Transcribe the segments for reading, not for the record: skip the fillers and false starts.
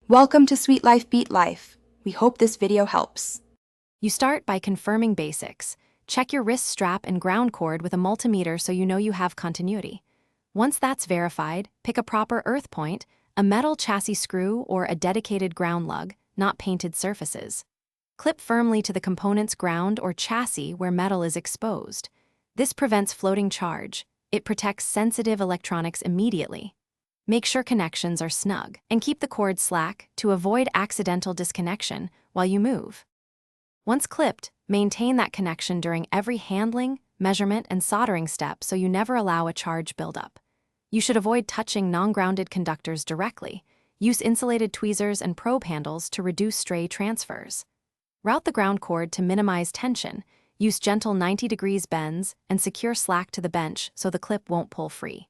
Welcome to Sweet Life Beat Life. We hope this video helps. You start by confirming basics. Check your wrist strap and ground cord with a multimeter so you know you have continuity. Once that's verified, pick a proper earth point, a metal chassis screw, or a dedicated ground lug, not painted surfaces. Clip firmly to the component's ground or chassis where metal is exposed. This prevents floating charge. It protects sensitive electronics immediately. Make sure connections are snug, and keep the cord slack to avoid accidental disconnection while you move. Once clipped, maintain that connection during every handling, measurement, and soldering step so you never allow a charge buildup. You should avoid touching non-grounded conductors directly. Use insulated tweezers and probe handles to reduce stray transfers. Route the ground cord to minimize tension. Use gentle 90 degrees bends and secure slack to the bench so the clip won't pull free.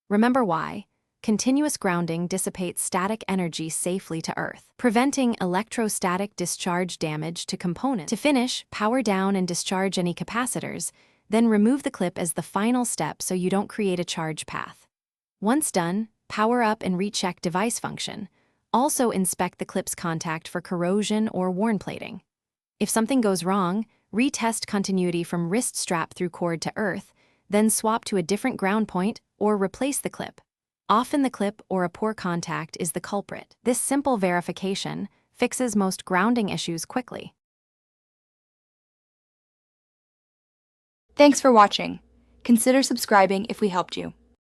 Remember why. Continuous grounding dissipates static energy safely to earth, preventing electrostatic discharge damage to components. To finish, power down and discharge any capacitors, then remove the clip as the final step so you don't create a charge path. Once done, power up and recheck device function. Also inspect the clip's contact for corrosion or worn plating. If something goes wrong, retest continuity from wrist strap through cord to earth, then swap to a different ground point or replace the clip. Often the clip or a poor contact is the culprit. This simple verification fixes most grounding issues quickly. Thanks for watching. Consider subscribing if we helped you.